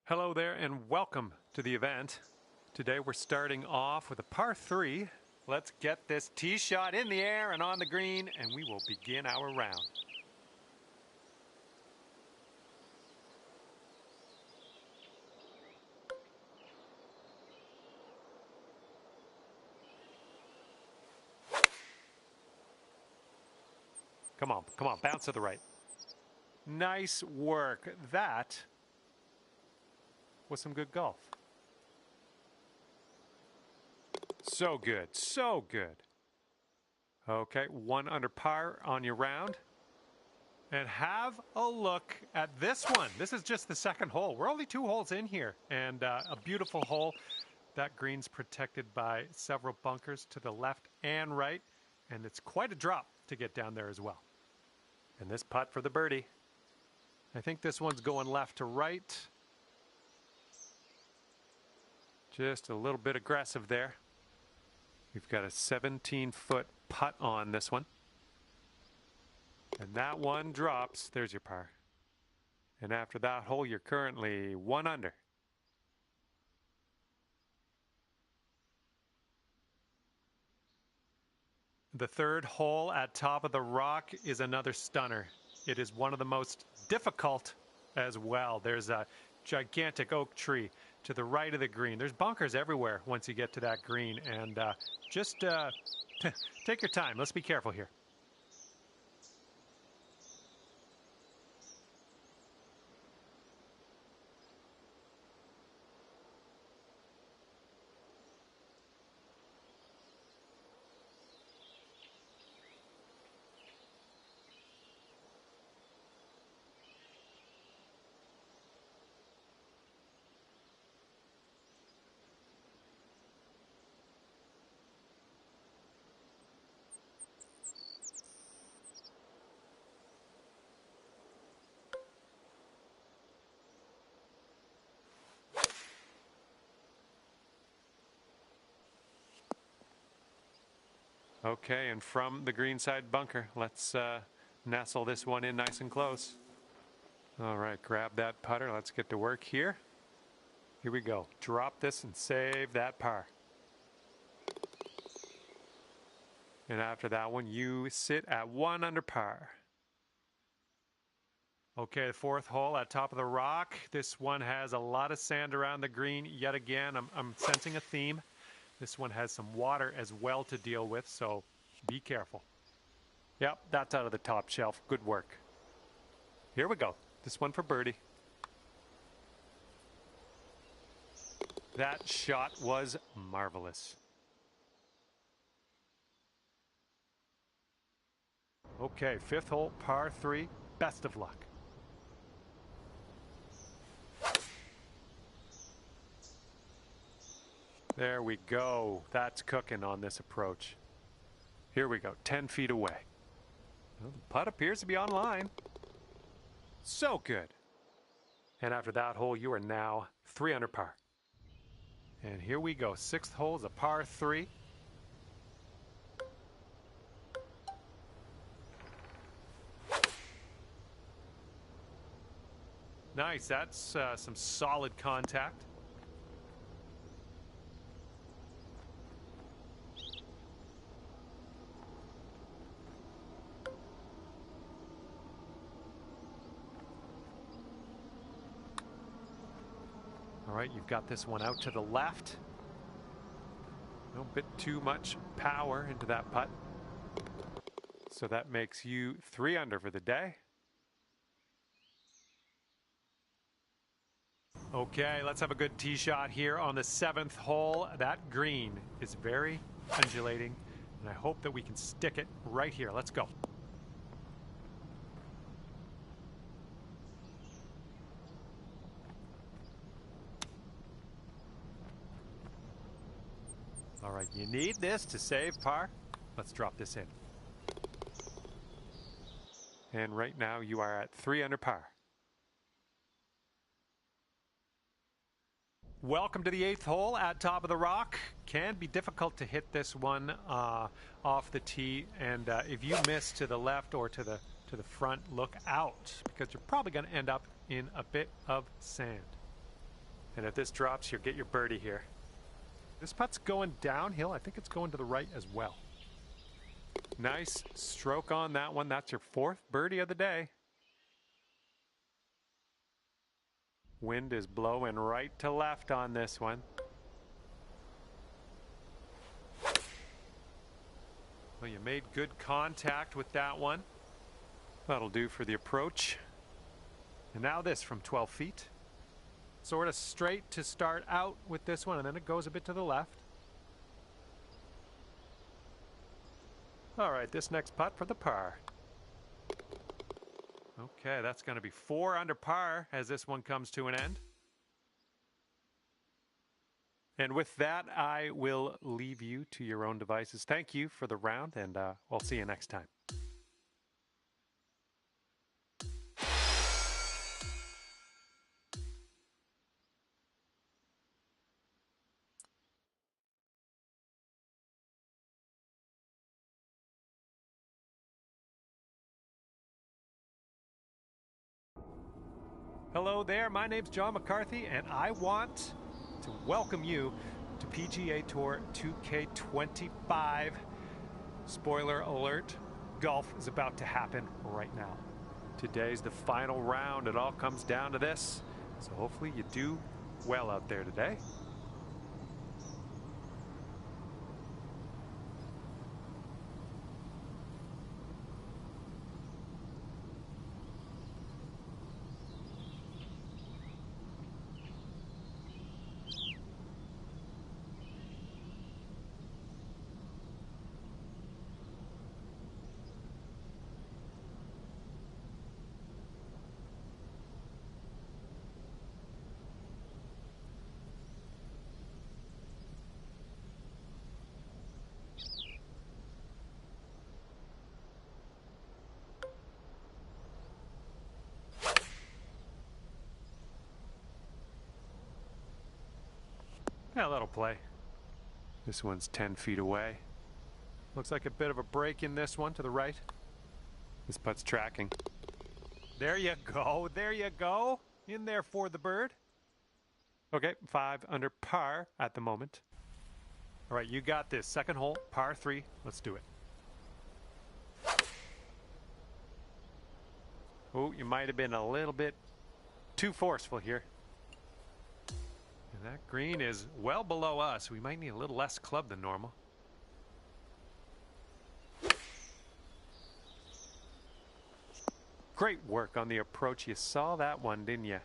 Hello there and welcome to the event. Today we're starting off with a par 3. Let's get this tee shot in the air and on the green and we will begin our round. Come on, bounce to the right. Nice work. That was some good golf. So good, so good. Okay, 1 under par on your round. And have a look at this one. This is just the second hole. We're only 2 holes in here. And a beautiful hole. That green's protected by several bunkers to the left and right. And it's quite a drop to get down there as well. And this putt for the birdie. I think this one's going left to right. Just a little bit aggressive there. We've got a 17-foot putt on this one. And that one drops. There's your par. And after that hole, you're currently 1 under. The third hole at Top of the Rock is another stunner. It is one of the most difficult as well. There's a gigantic oak tree to the right of the green. There's bunkers everywhere once you get to that green. And just take your time. Let's be careful here. Okay, and from the greenside bunker, let's nestle this one in nice and close. All right, grab that putter. Let's get to work here. Here we go. Drop this and save that par. And after that one, you sit at 1 under par. Okay, the 4th hole at Top of the Rock. This one has a lot of sand around the green. Yet again, I'm sensing a theme. This one has some water as well to deal with, so be careful. Yep, that's out of the top shelf. Good work. Here we go. This one for birdie. That shot was marvelous. Okay, 5th hole, par 3. Best of luck. There we go. That's cooking on this approach. Here we go, 10 feet away. Well, the putt appears to be on line. So good. And after that hole, you are now 3 under par. And here we go, 6th hole is a par 3. Nice, that's some solid contact. All right, you've got this one out to the left. A bit too much power into that putt. So that makes you 3 under for the day. Okay, let's have a good tee shot here on the 7th hole. That green is very undulating, and I hope that we can stick it right here. Let's go. All right, you need this to save par. Let's drop this in. And right now you are at 3 under par. Welcome to the 8th hole at Top of the Rock. Can be difficult to hit this one off the tee, and if you miss to the left or to the front, look out, because you're probably going to end up in a bit of sand. And if this drops, you'll get your birdie here. This putt's going downhill. I think it's going to the right as well. Nice stroke on that one. That's your 4th birdie of the day. Wind is blowing right to left on this one. Well, you made good contact with that one. That'll do for the approach. And now this from 12 feet. Sort of straight to start out with this one, and then it goes a bit to the left. All right, this next putt for the par. Okay, that's going to be 4 under par as this one comes to an end. And with that, I will leave you to your own devices. Thank you for the round, and we'll see you next time. Hello there, my name's John McCarthy, and I want to welcome you to PGA Tour 2K25. Spoiler alert, golf is about to happen right now. Today's the final round. It all comes down to this. So hopefully you do well out there today. Yeah, that'll play. This one's 10 feet away. Looks like a bit of a break in this one to the right. This putt's tracking. There you go. There you go. In there for the bird. Okay, 5 under par at the moment. All right, you got this. Second hole, par 3. Let's do it. Oh, you might have been a little bit too forceful here. And that green is well below us. We might need a little less club than normal. Great work on the approach. You saw that one, didn't you?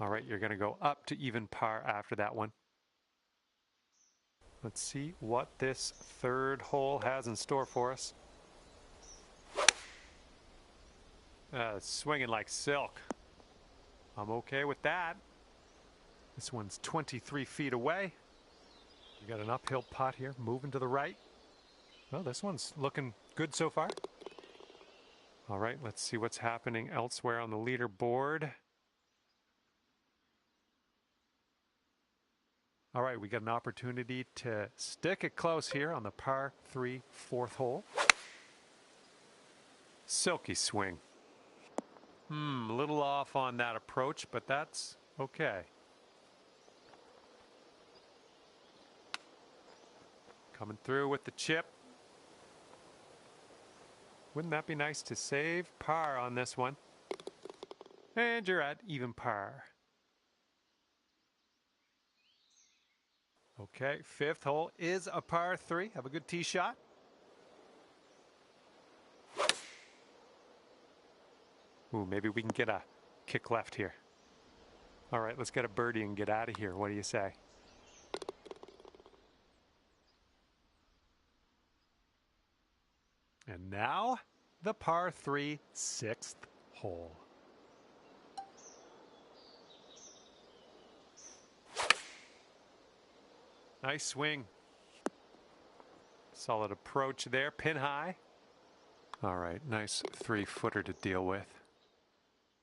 All right, you're going to go up to even par after that one. Let's see what this third hole has in store for us. Swinging like silk. I'm okay with that. This one's 23 feet away. You got an uphill putt here, moving to the right. Well, this one's looking good so far. All right, let's see what's happening elsewhere on the leaderboard. All right, we got an opportunity to stick it close here on the par 3 fourth hole. Silky swing. A little off on that approach, but that's okay. Coming through with the chip. Wouldn't that be nice to save par on this one? And you're at even par. Okay, fifth hole is a par 3. Have a good tee shot. Ooh, maybe we can get a kick left here. All right, let's get a birdie and get out of here. What do you say? And now, the par 3 sixth hole. Nice swing. Solid approach there, pin high. All right, nice 3-footer to deal with.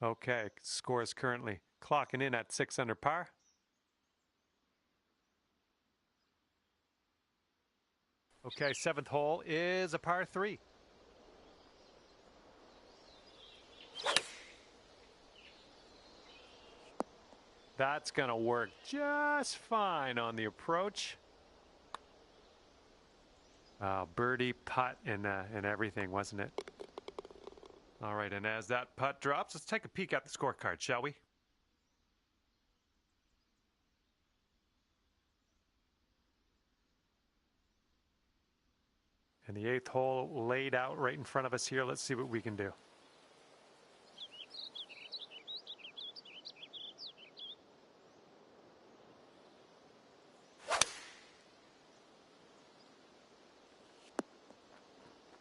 Okay, score is currently clocking in at 6 under par. Okay, seventh hole is a par 3. That's going to work just fine on the approach. Birdie, putt, and everything, wasn't it? All right, and as that putt drops, let's take a peek at the scorecard, shall we? And the 8th hole laid out right in front of us here. Let's see what we can do.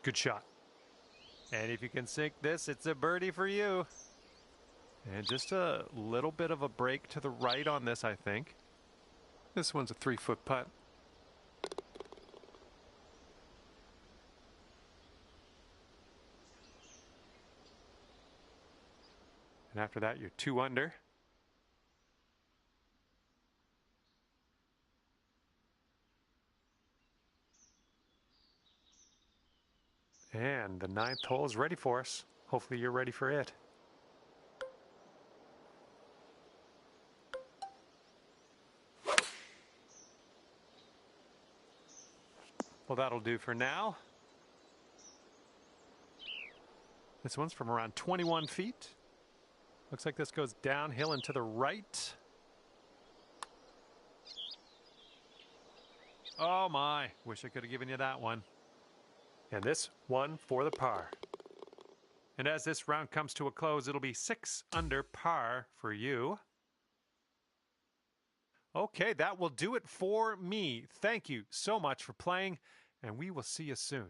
Good shot. And if you can sink this, it's a birdie for you. And just a little bit of a break to the right on this, I think. This one's a 3-foot putt. And after that, you're 2 under. And the 9th hole is ready for us. Hopefully you're ready for it. Well, that'll do for now. This one's from around 21 feet. Looks like this goes downhill and to the right. Oh my, wish I could have given you that one. And this one for the par. And as this round comes to a close, it'll be 6 under par for you. Okay, that will do it for me. Thank you so much for playing, and we will see you soon.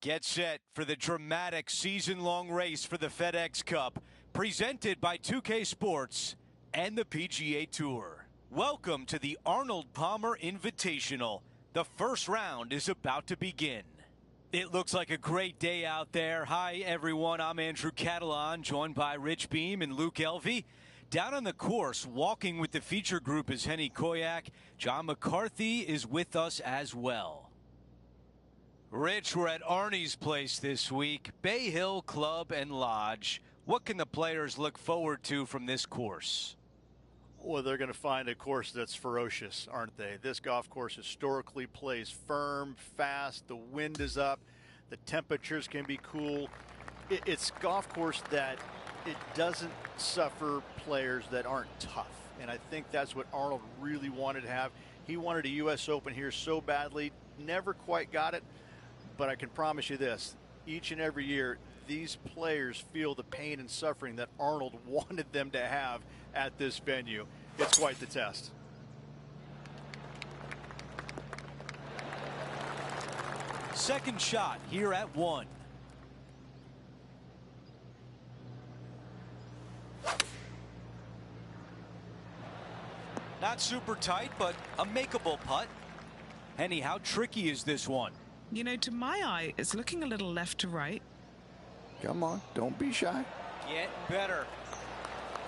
Get set for the dramatic season-long race for the FedEx Cup, presented by 2K Sports and the PGA Tour. Welcome to the Arnold Palmer Invitational. The first round is about to begin. It looks like a great day out there. Hi, everyone. I'm Andrew Catalan, joined by Rich Beam and Luke Elvey. Down on the course, walking with the feature group is Henny Koyak. John McCarthy is with us as well. Rich, we're at Arnie's place this week, Bay Hill Club and Lodge. What can the players look forward to from this course? Well, they're going to find a course that's ferocious, aren't they? This golf course historically plays firm, fast, the wind is up, the temperatures can be cool. It's a golf course that it doesn't suffer players that aren't tough, and I think that's what Arnold really wanted to have. He wanted a U.S. Open here so badly, never quite got it. But I can promise you this, each and every year, these players feel the pain and suffering that Arnold wanted them to have at this venue. It's quite the test. Second shot here at 1. Not super tight, but a makeable putt. Henny, how tricky is this one? You know, to my eye, it's looking a little left to right. Come on, don't be shy. Get better.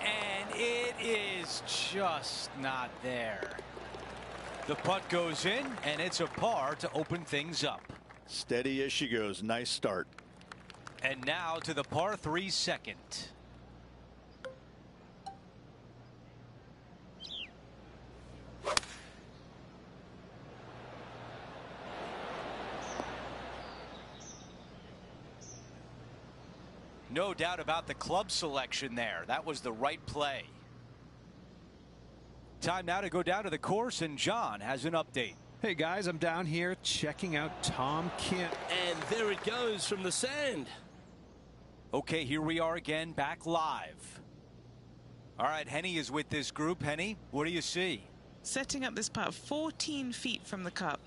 And it is just not there. The putt goes in, and it's a par to open things up. Steady as she goes. Nice start. And now to the par 3 second. No doubt about the club selection there. That was the right play. Time now to go down to the course, and John has an update. Hey guys, I'm down here checking out Tom Kent. And there it goes from the sand. Okay, here we are again, back live. All right, Henny is with this group. Henny, what do you see? Setting up this putt 14 feet from the cup.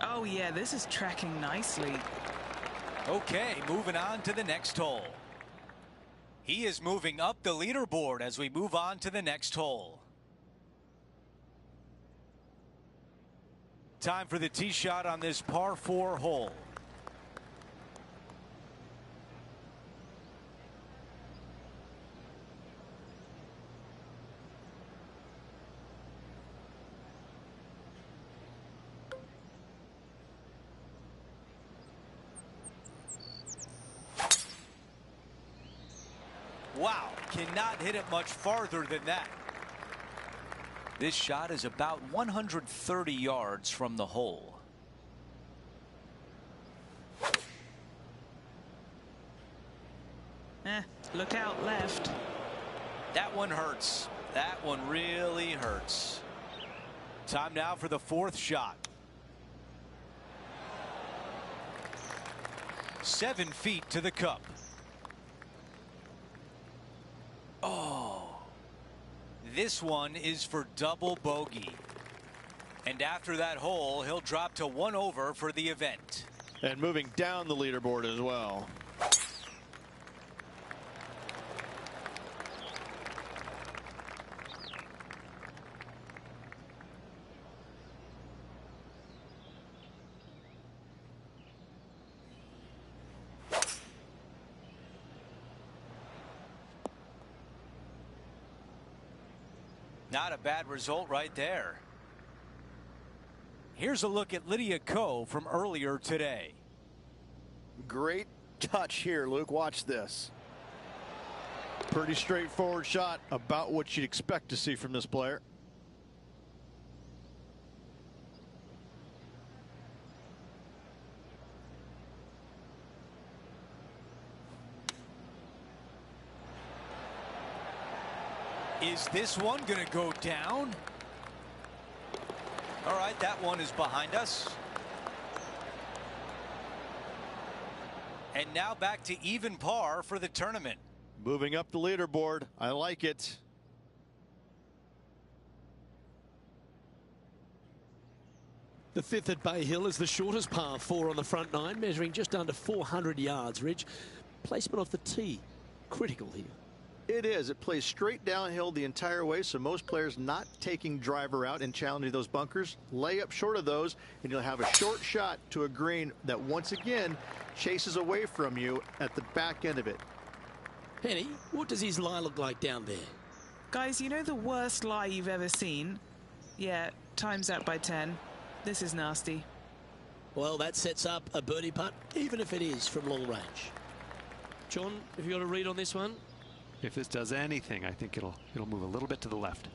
Oh yeah, this is tracking nicely. Okay, moving on to the next hole. He is moving up the leaderboard as we move on to the next hole. Time for the tee shot on this par 4 hole. Wow, cannot hit it much farther than that. This shot is about 130 yards from the hole. Look out left. That one hurts. That one really hurts. Time now for the fourth shot. 7 feet to the cup. Oh, this one is for double bogey. And after that hole, he'll drop to 1 over for the event. And moving down the leaderboard as well. Not a bad result right there. Here's a look at Lydia Ko from earlier today. Great touch here, Luke. Watch this. Pretty straightforward shot, about what you'd expect to see from this player. Is this one going to go down? All right, that one is behind us. And now back to even par for the tournament. Moving up the leaderboard. I like it. The fifth at Bay Hill is the shortest par 4 on the front 9, measuring just under 400 yards, Ridge. Placement off the tee, critical here. It is. It plays straight downhill the entire way, so most players not taking driver out and challenging those bunkers lay up short of those, and you'll have a short shot to a green that once again chases away from you at the back end of it. Penny, what does his lie look like down there? Guys, you know the worst lie you've ever seen? Yeah, time's up by 10. This is nasty. Well, that sets up a birdie putt, even if it is from long range. John, have you got a read on this one? If this does anything, I think it'll move a little bit to the left.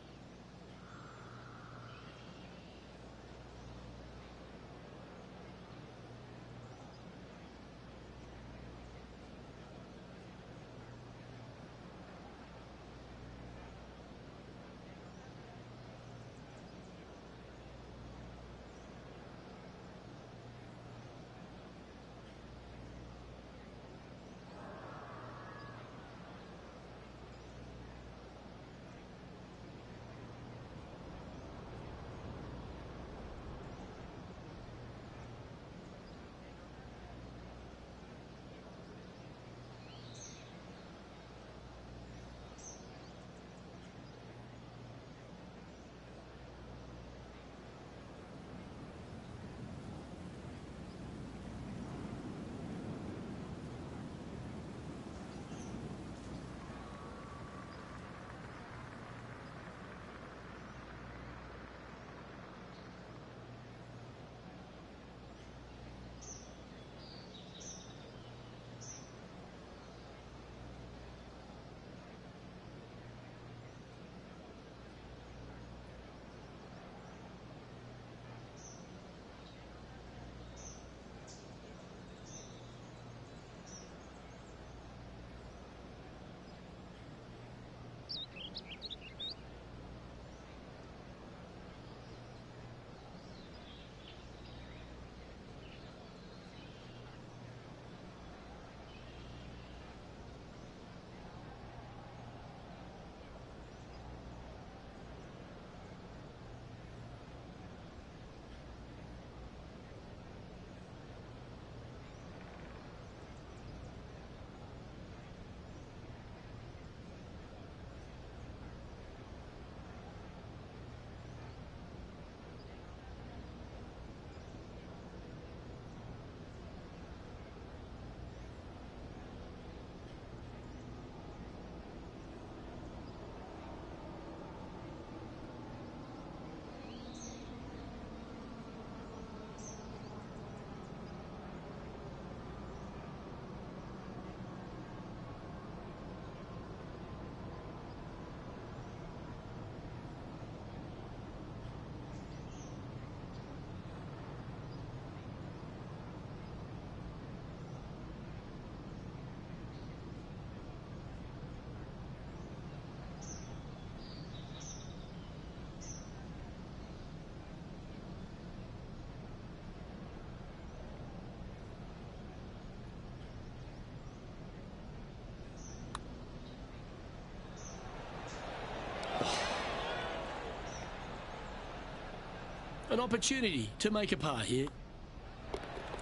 An opportunity to make a par here.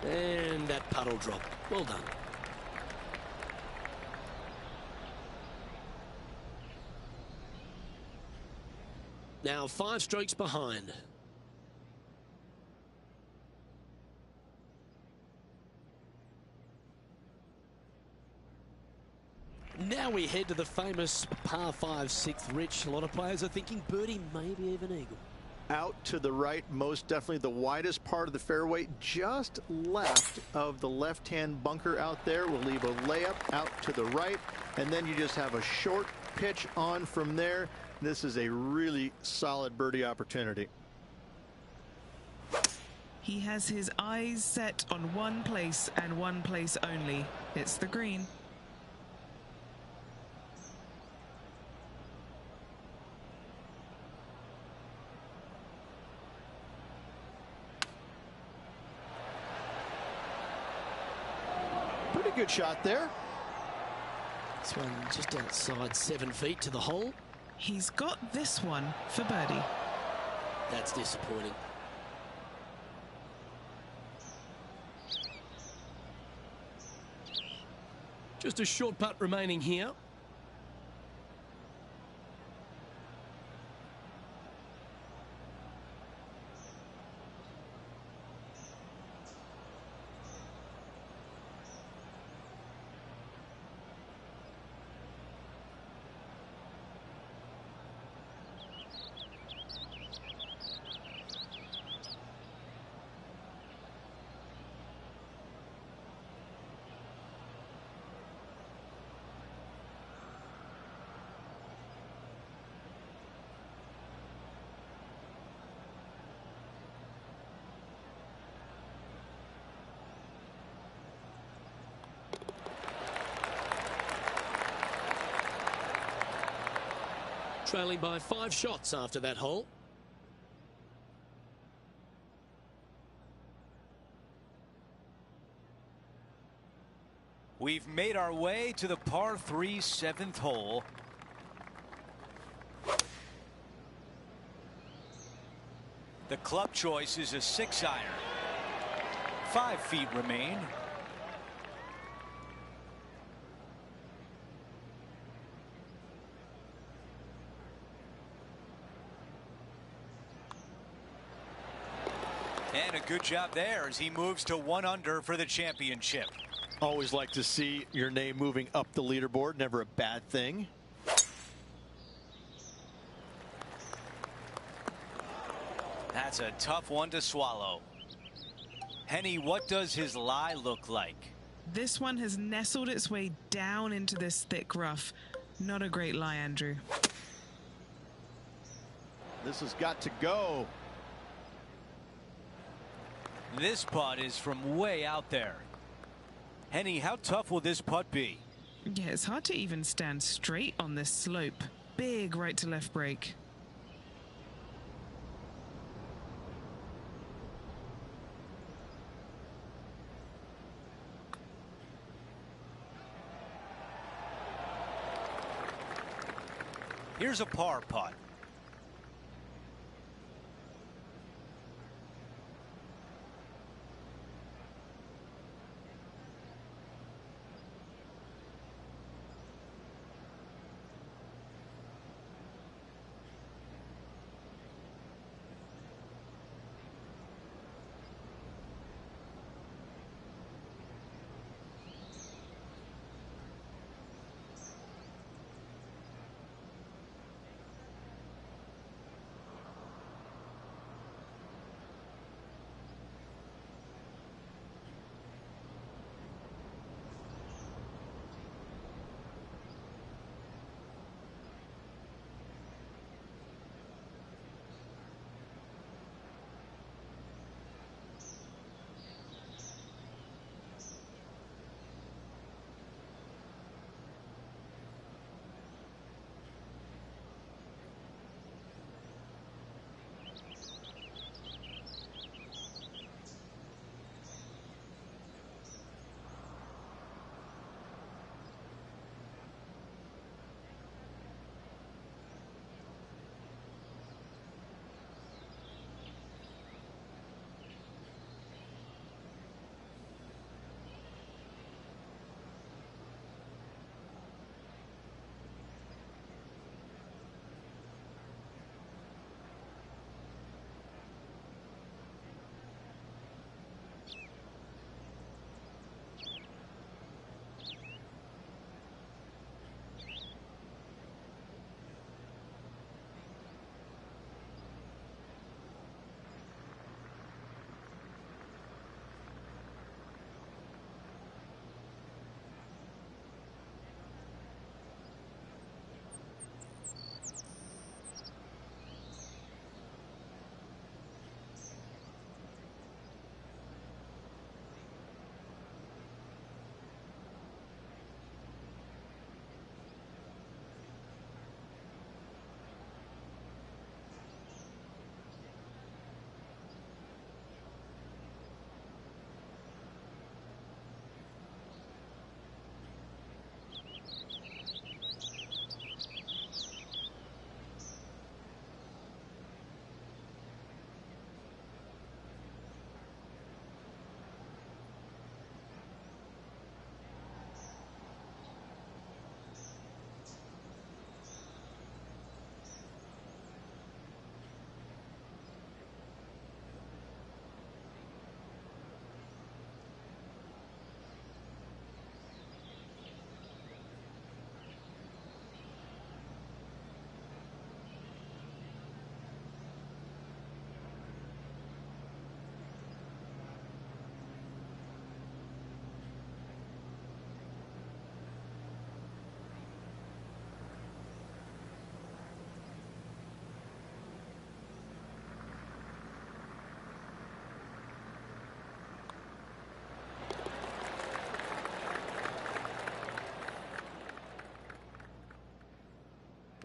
And that puddle drop. Well done. Now 5 strokes behind. Now we head to the famous par 5 6th, Rich. A lot of players are thinking birdie, maybe even eagle. Out to the right, most definitely the widest part of the fairway, just left of the left-hand bunker out there. We'll leave a layup out to the right, and then you just have a short pitch on from there. This is a really solid birdie opportunity. He has his eyes set on one place and one place only. It's the green. Pretty good shot there. This one just outside 7 feet to the hole. He's got this one for birdie. That's disappointing. Just a short putt remaining here. Trailing by 5 shots after that hole. We've made our way to the par 3 7th hole. The club choice is a 6-iron. 5 feet remain. And a good job there as he moves to 1 under for the championship. Always like to see your name moving up the leaderboard. Never a bad thing. That's a tough one to swallow. Henny, what does his lie look like? This one has nestled its way down into this thick rough. Not a great lie, Andrew. This has got to go. This putt is from way out there. Henny, how tough will this putt be? Yeah, it's hard to even stand straight on this slope. Big right to left break. Here's a par putt.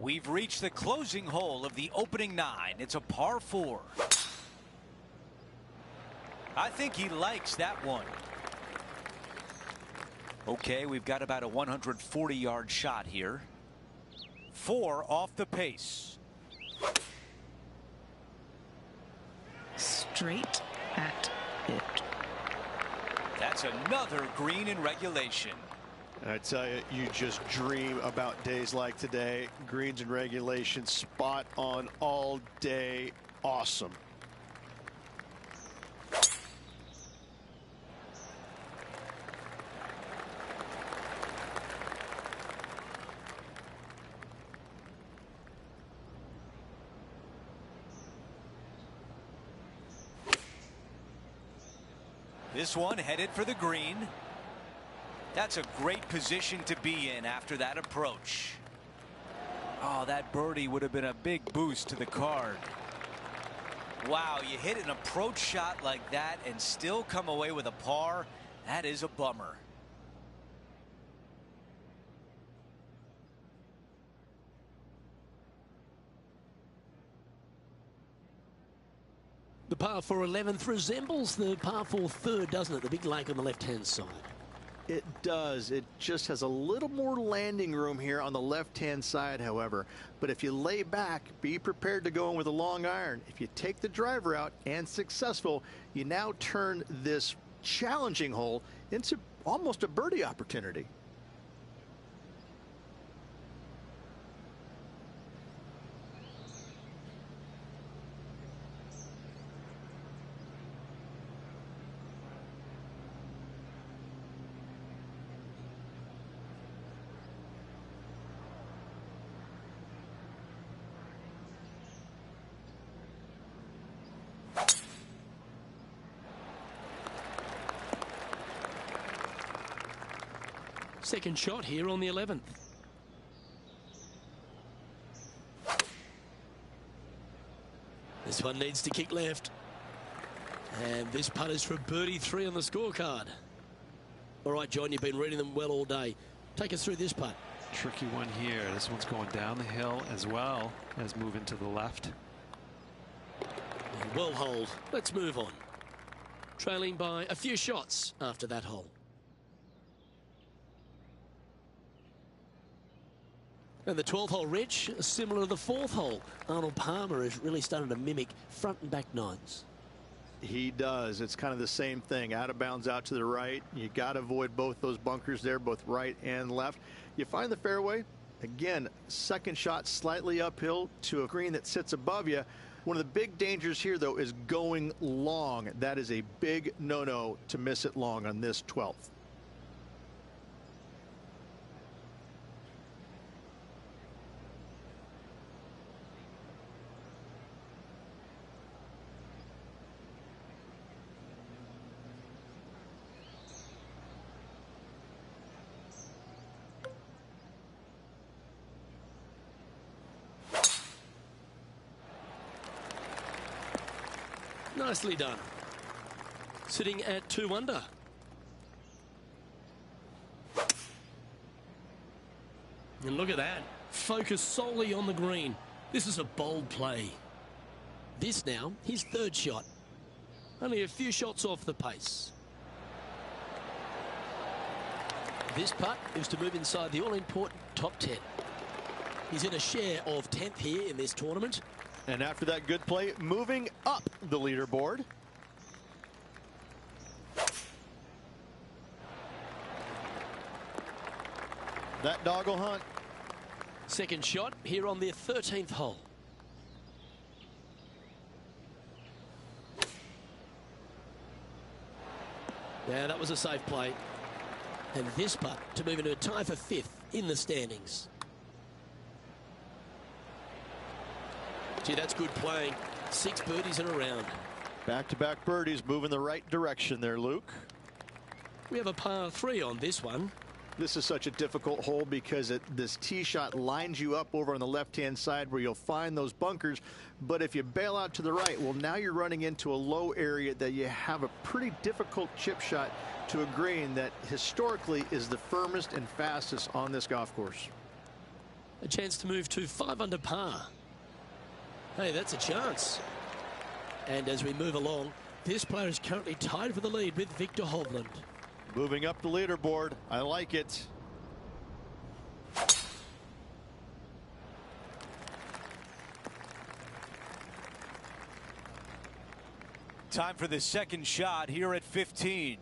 We've reached the closing hole of the opening 9. It's a par 4. I think he likes that one. Okay, we've got about a 140-yard shot here. 4 off the pace. Straight at it. That's another green in regulation. I tell you, you just dream about days like today. Greens and regulation, spot on all day. Awesome. This one headed for the green. That's a great position to be in after that approach. Oh, that birdie would have been a big boost to the card. Wow, you hit an approach shot like that and still come away with a par. That is a bummer. The par 4 11th resembles the par 4 3rd, doesn't it? The big lake on the left-hand side. It does. It just has a little more landing room here on the left-hand side, however. But if you lay back, be prepared to go in with a long iron. If you take the driver out and successful, you now turn this challenging hole into almost a birdie opportunity. Second shot here on the 11th. This one needs to kick left. And this putt is for birdie 3 on the scorecard. All right, John, you've been reading them well all day. Take us through this putt. Tricky one here. This one's going down the hill as well as moving to the left. Well holed. Let's move on. Trailing by a few shots after that hole. And the 12th hole, Rich, similar to the 4th hole. Arnold Palmer is really starting to mimic front and back 9s. He does. It's kind of the same thing. Out of bounds out to the right. You got to avoid both those bunkers there, both right and left. You find the fairway. Again, second shot slightly uphill to a green that sits above you. One of the big dangers here, though, is going long. That is a big no-no to miss it long on this 12th. Nicely done. Sitting at 2 under. And look at that. Focus solely on the green. This is a bold play. This now, his 3rd shot. Only a few shots off the pace. This putt is to move inside the all-important top 10. He's in a share of 10th here in this tournament. And after that good play, moving up the leaderboard. That dog will hunt. Second shot here on the 13th hole. Yeah, that was a safe play. And this putt to move into a tie for 5th in the standings. Gee, that's good playing. 6 birdies in a round. Back-to-back birdies, moving the right direction there, Luke. We have a par 3 on this one. This is such a difficult hole because this tee shot lines you up over on the left-hand side where you'll find those bunkers. But if you bail out to the right, well, now you're running into a low area that you have a pretty difficult chip shot to a green that historically is the firmest and fastest on this golf course. A chance to move to 5 under par. Hey, that's a chance. And as we move along, this player is currently tied for the lead with Victor Hovland. Moving up the leaderboard. I like it. Time for the second shot here at 15.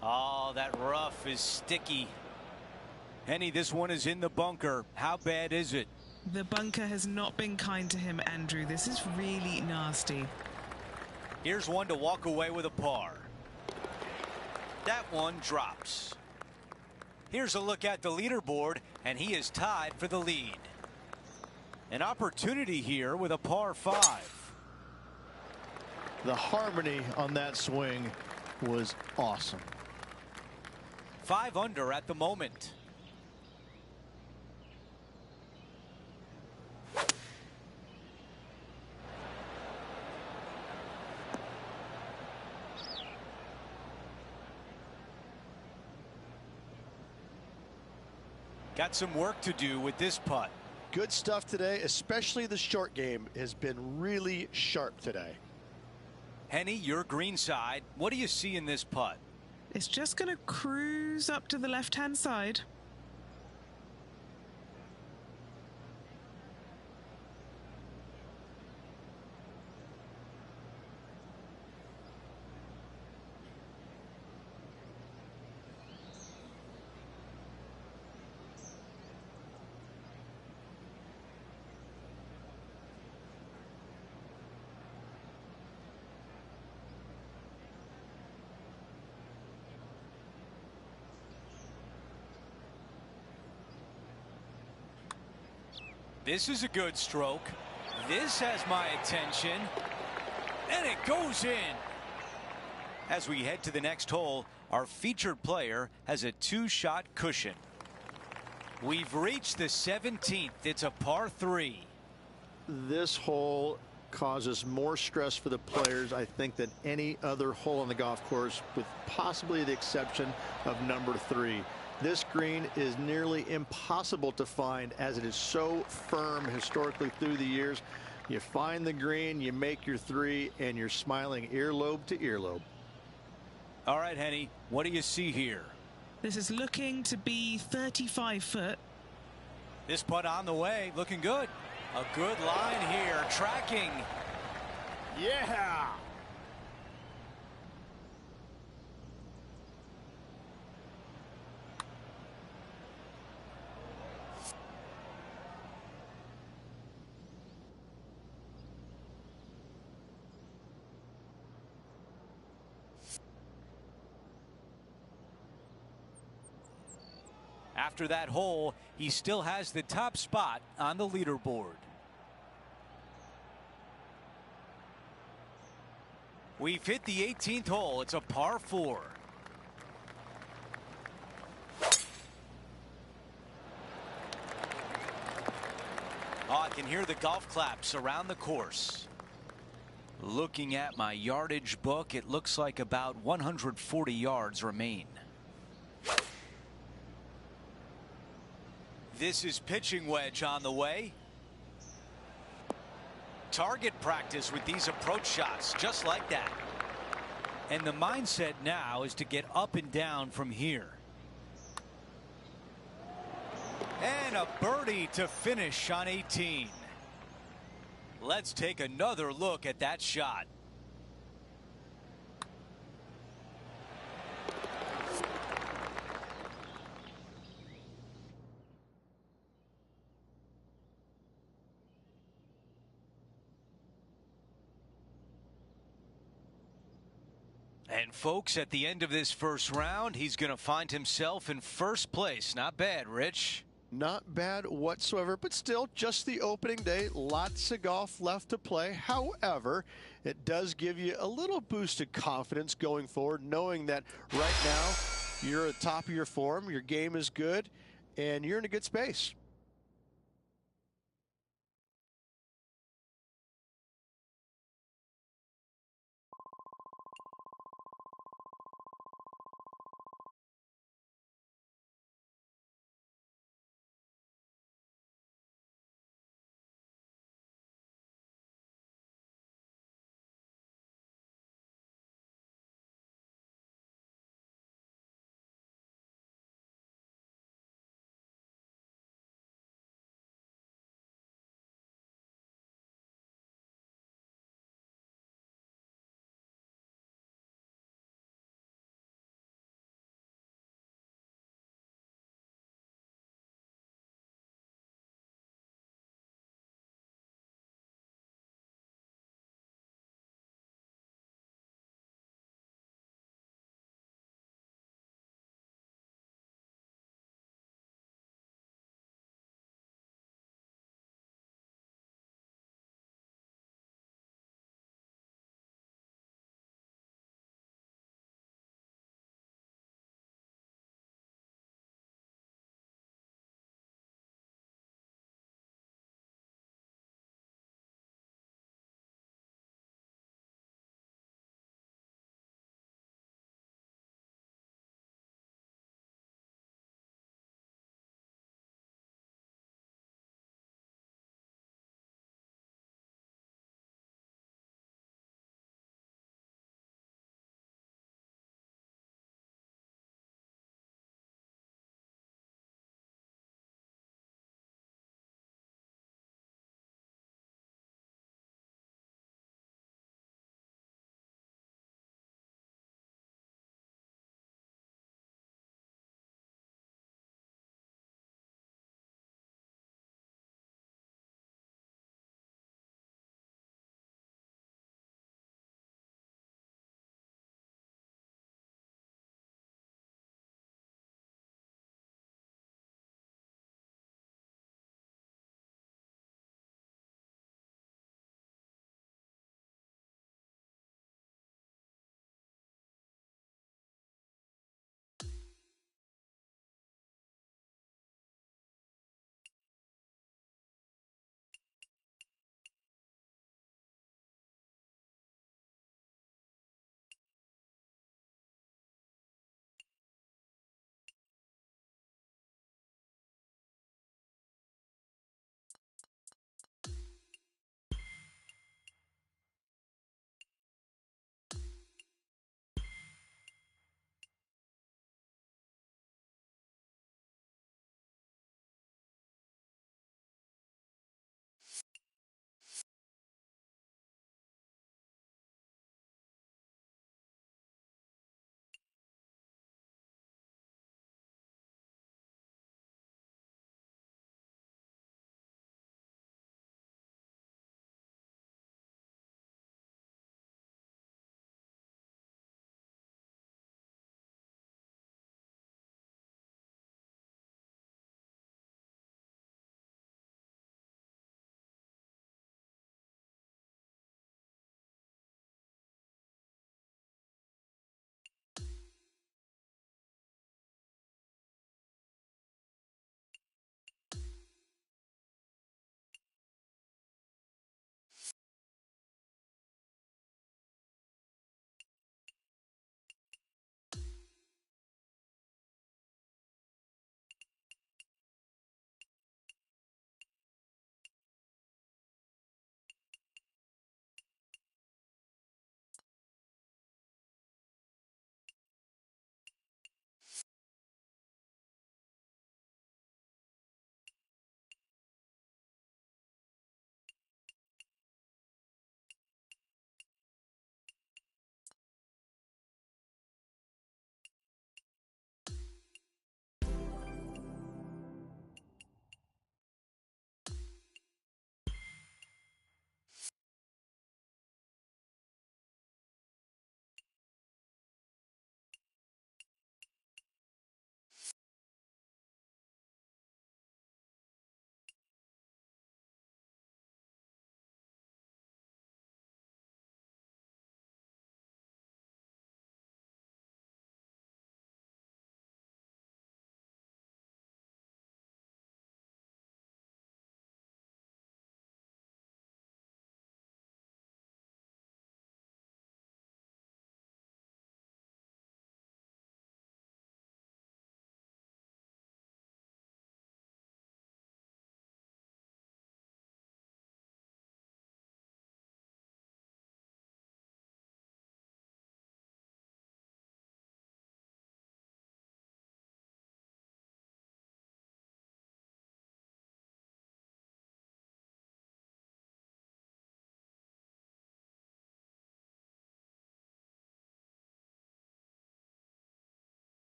Oh, that rough is sticky. Henny, this one is in the bunker. How bad is it? The bunker has not been kind to him, Andrew. This is really nasty. Here's one to walk away with a par. That one drops. Here's a look at the leaderboard, and he is tied for the lead. An opportunity here with a par 5. The harmony on that swing was awesome. 5 under at the moment. Got some work to do with this putt. Good stuff today, especially the short game has been really sharp today. Henny, your green side. What do you see in this putt? It's just going to cruise up to the left-hand side. This is a good stroke. This has my attention. And it goes in. As we head to the next hole, our featured player has a 2-shot cushion. We've reached the 17th. It's a par 3. This hole causes more stress for the players, I think, than any other hole on the golf course, with possibly the exception of number 3. This green is nearly impossible to find, as it is so firm historically through the years. You find the green, you make your 3, and you're smiling earlobe to earlobe. All right, Henny, what do you see here? This is looking to be 35 foot. This putt on the way, looking good. A good line here, tracking. Yeah! After that hole, he still has the top spot on the leaderboard. We've hit the 18th hole. It's a par 4. Oh, I can hear the golf claps around the course. Looking at my yardage book, it looks like about 140 yards remain. This is pitching wedge on the way. Target practice with these approach shots, just like that. And the mindset now is to get up and down from here. And a birdie to finish on 18. Let's take another look at that shot. And folks, at the end of this first round, he's going to find himself in first place. Not bad, Rich. Not bad whatsoever, but still just the opening day. Lots of golf left to play. However, it does give you a little boost of confidence going forward, knowing that right now you're at the top of your form, your game is good, and you're in a good space.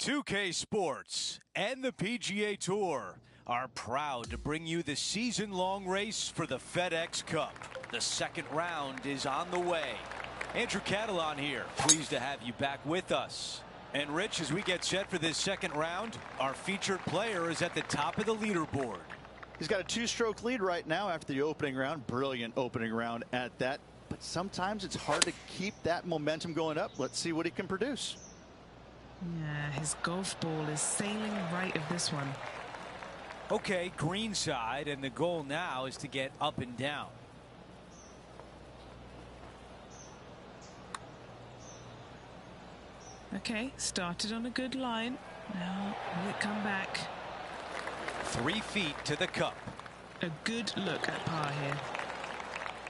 2K Sports and the PGA Tour are proud to bring you the season-long race for the FedEx Cup. The second round is on the way. Andrew Catalon here, pleased to have you back with us. And Rich, as we get set for this second round, our featured player is at the top of the leaderboard. He's got a 2-stroke lead right now after the opening round. Brilliant opening round at that. But sometimes it's hard to keep that momentum going up. Let's see what he can produce. Yeah, his golf ball is sailing right of this one. Okay, green side, and the goal now is to get up and down. Okay, started on a good line. Now, will it come back? 3 feet to the cup. A good look at par here.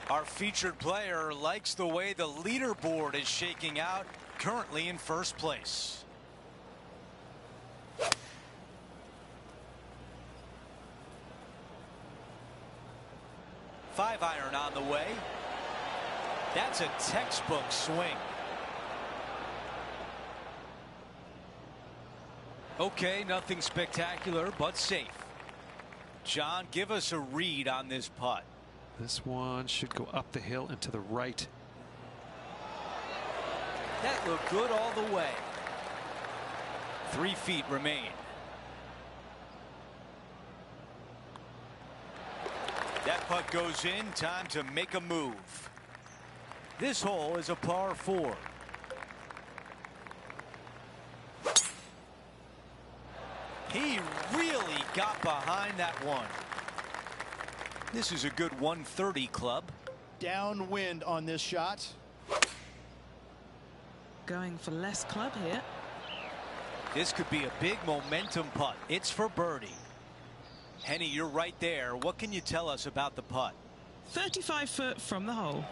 Our featured player likes the way the leaderboard is shaking out, currently in first place. Five iron on the way. That's a textbook swing. Okay, nothing spectacular, but safe. John, give us a read on this putt. This one should go up the hill and to the right. That looked good all the way. 3 feet remain. That putt goes in. Time to make a move. This hole is a par 4. He really got behind that one. This is a good 130 club. Downwind on this shot. Going for less club here. This could be a big momentum putt. It's for birdie. Henny, you're right there. What can you tell us about the putt? 35 foot from the hole.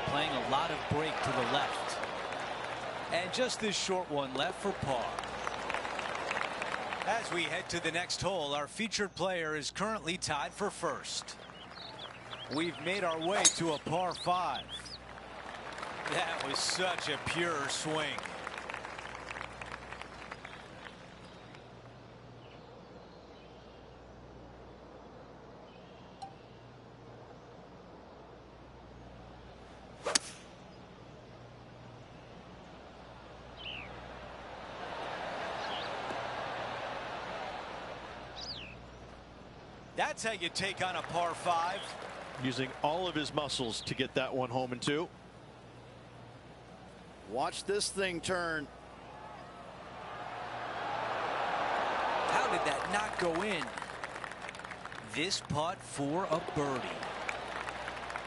Playing a lot of break to the left. And just this short one left for par. As we head to the next hole, our featured player is currently tied for first. We've made our way to a par 5. That was such a pure swing. That's how you take on a par 5. Using all of his muscles to get that one home in 2. Watch this thing turn. How did that not go in? This putt for a birdie.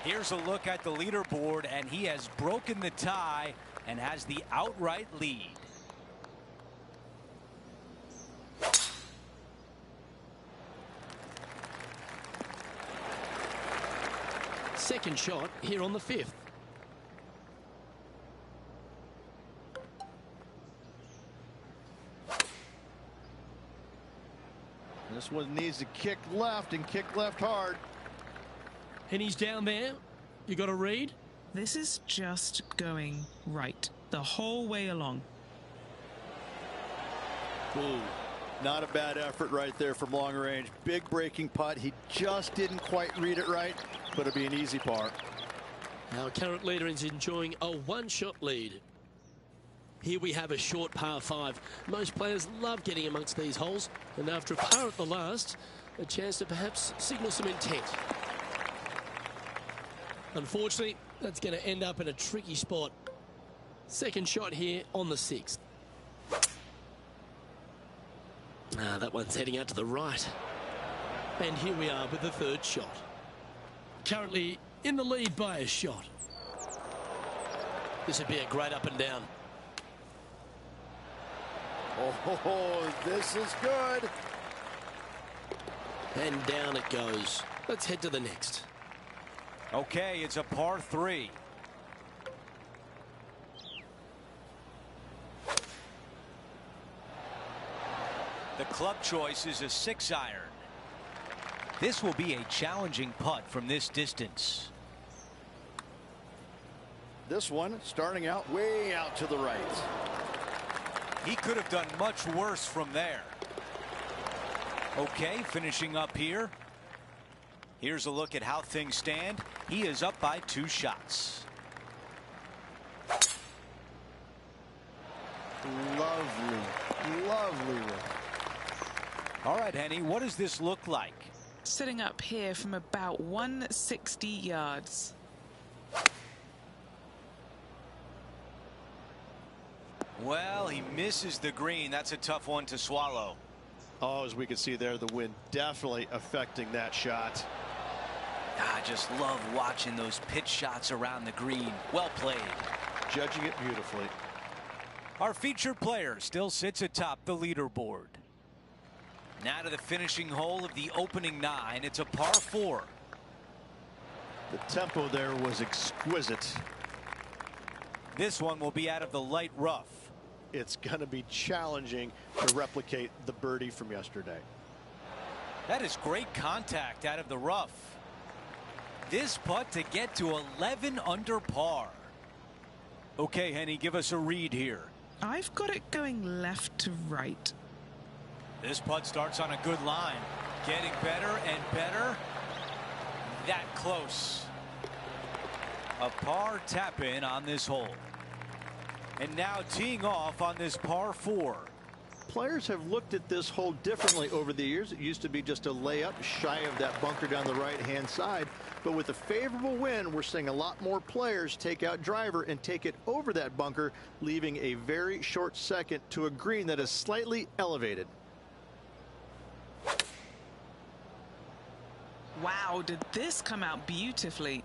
Here's a look at the leaderboard, and he has broken the tie and has the outright lead. Second shot here on the 5th. This one needs to kick left and kick left hard. And he's down there. You got a read? This is just going right the whole way along. Ooh, not a bad effort right there from long range. Big breaking putt. He just didn't quite read it right, but it'll be an easy par. Our current leader is enjoying a 1-shot lead. Here we have a short par 5. Most players love getting amongst these holes, and after a par at the last, a chance to perhaps signal some intent. Unfortunately, that's going to end up in a tricky spot. Second shot here on the 6th. That one's heading out to the right. And here we are with the 3rd shot. Currently in the lead by a shot. This would be a great up and down. Oh, this is good. And down it goes. Let's head to the next. Okay, it's a par 3. The club choice is a 6-iron. This will be a challenging putt from this distance. This one starting out way out to the right. He could have done much worse from there. Okay, finishing up here. Here's a look at how things stand. He is up by 2 shots. Lovely, lovely. All right, Henny, what does this look like? Sitting up here from about 160 yards. Well, he misses the green. That's a tough one to swallow. Oh, as we can see there, the wind definitely affecting that shot. I just love watching those pitch shots around the green. Well played. Judging it beautifully. Our featured player still sits atop the leaderboard. Now to the finishing hole of the opening 9. It's a par 4. The tempo there was exquisite. This one will be out of the light rough. It's going to be challenging to replicate the birdie from yesterday. That is great contact out of the rough. This putt to get to 11 under par. Okay, Henny, give us a read here. I've got it going left to right. This putt starts on a good line. Getting better and better. That close. A par tap in on this hole. And now teeing off on this par 4. Players have looked at this hole differently over the years. It used to be just a layup shy of that bunker down the right-hand side. But with a favorable wind, we're seeing a lot more players take out driver and take it over that bunker, leaving a very short second to a green that is slightly elevated. Wow, did this come out beautifully?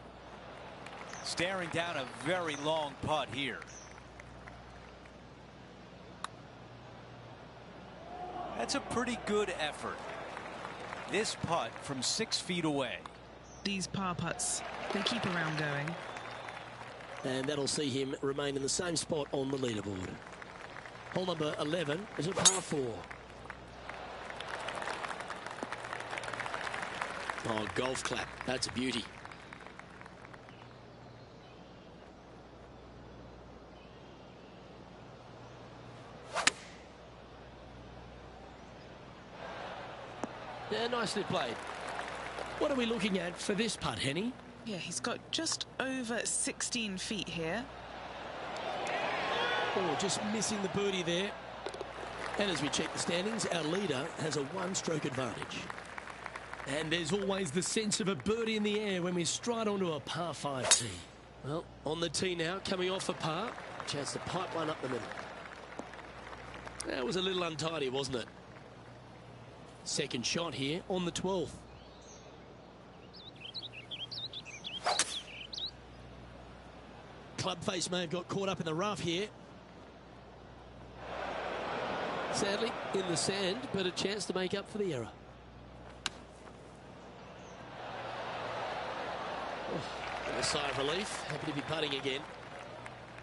Staring down a very long putt here. That's a pretty good effort. This putt from 6 feet away. These par putts, they keep a round going. And that'll see him remain in the same spot on the leaderboard. Hole number 11 is a par 4. Oh, golf clap. That's a beauty. Yeah, nicely played. What are we looking at for this putt, Henny? Yeah, he's got just over 16 feet here. Oh, just missing the birdie there. And as we check the standings, our leader has a 1-stroke advantage. And there's always the sense of a birdie in the air when we stride onto a par 5 tee. Well, on the tee now, coming off a par. Chance to pipe one up the middle. That was a little untidy, wasn't it? Second shot here on the 12th. Club face may have got caught up in the rough here. Sadly, in the sand, but a chance to make up for the error. Oh, a sigh of relief. Happy to be putting again.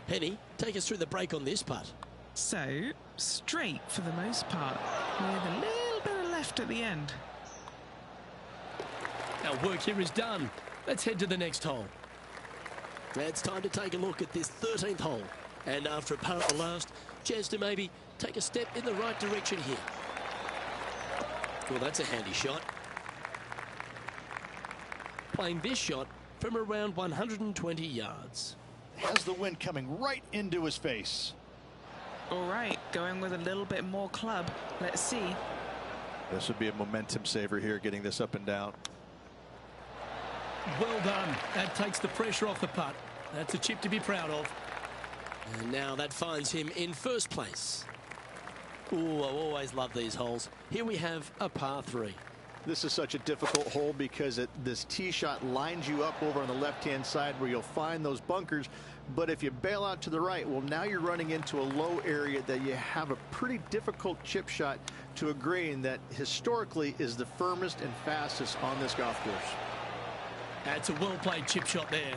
Penny, take us through the break on this putt. So, straight for the most part, with a little bit of left at the end. Our work here is done. Let's head to the next hole. It's time to take a look at this 13th hole. And after a par at the last, chance to maybe take a step in the right direction here. Well, that's a handy shot. Playing this shot from around 120 yards. Has the wind coming right into his face. All right, going with a little bit more club. Let's see. This would be a momentum saver here, getting this up and down. Well done. That takes the pressure off the putt. That's a chip to be proud of. And now that finds him in first place. Ooh, I always love these holes. Here we have a par 3. This is such a difficult hole because this tee shot lines you up over on the left-hand side where you'll find those bunkers. But if you bail out to the right, well, now you're running into a low area that you have a pretty difficult chip shot to a green that historically is the firmest and fastest on this golf course. That's a well-played chip shot there.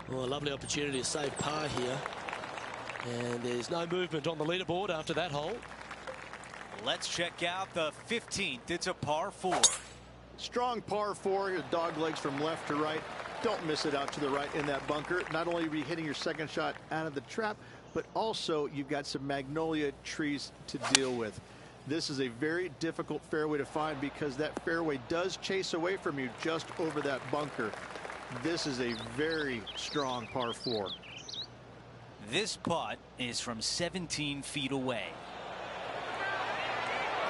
Well, a lovely opportunity to save par here. And there's no movement on the leaderboard after that hole. Let's check out the 15th. It's a par 4. Strong par 4. Your dog legs from left to right. Don't miss it out to the right in that bunker. Not only will you be hitting your second shot out of the trap, but also you've got some magnolia trees to deal with. This is a very difficult fairway to find because that fairway does chase away from you just over that bunker. This is a very strong par 4. This putt is from 17 feet away.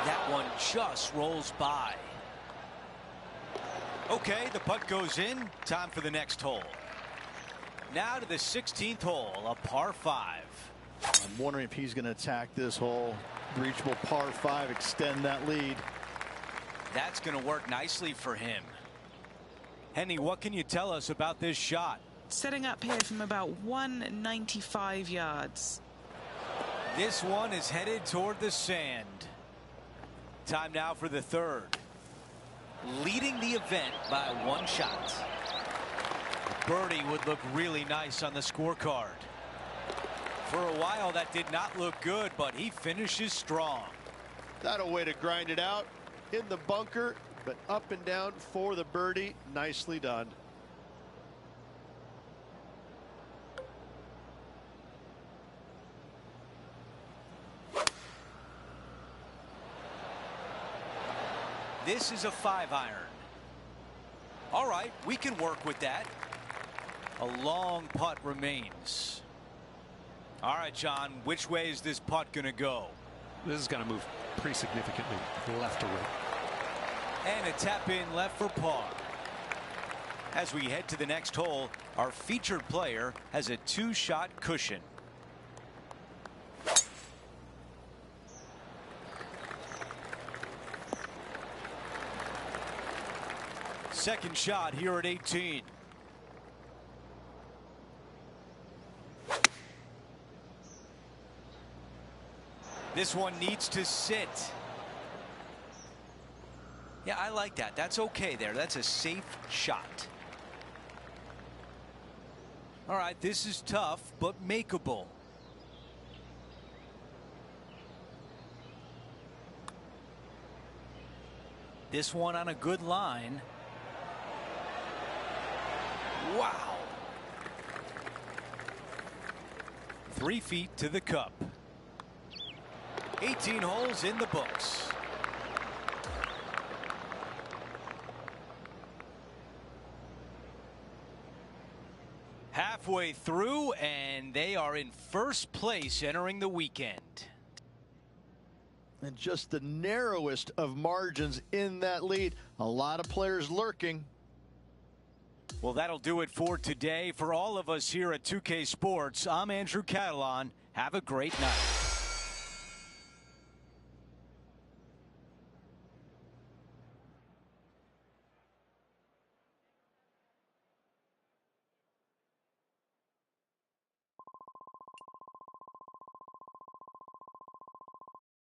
That one just rolls by. Okay, the putt goes in. Time for the next hole. Now to the 16th hole, a par 5. I'm wondering if he's going to attack this hole. Reachable par 5, extend that lead. That's going to work nicely for him. Henny, what can you tell us about this shot? Setting up here from about 195 yards. This one is headed toward the sand. Time now for the 3rd. Leading the event by 1 shot. Birdie would look really nice on the scorecard. For a while that did not look good, but he finishes strong. That a way to grind it out in the bunker, but up and down for the birdie. Nicely done. This is a 5-iron. All right, we can work with that. A long putt remains. All right, John, which way is this putt going to go? This is going to move pretty significantly left to right. And a tap in left for par. As we head to the next hole, our featured player has a 2-shot cushion. Second shot here at 18. This one needs to sit. Yeah, I like that. That's okay there. That's a safe shot. All right, this is tough, but makeable. This one on a good line. Wow. 3 feet to the cup. 18 holes in the books. Halfway through, and they are in first place entering the weekend. And just the narrowest of margins in that lead. A lot of players lurking. Well, that'll do it for today. For all of us here at 2K Sports, I'm Andrew Catalan. Have a great night.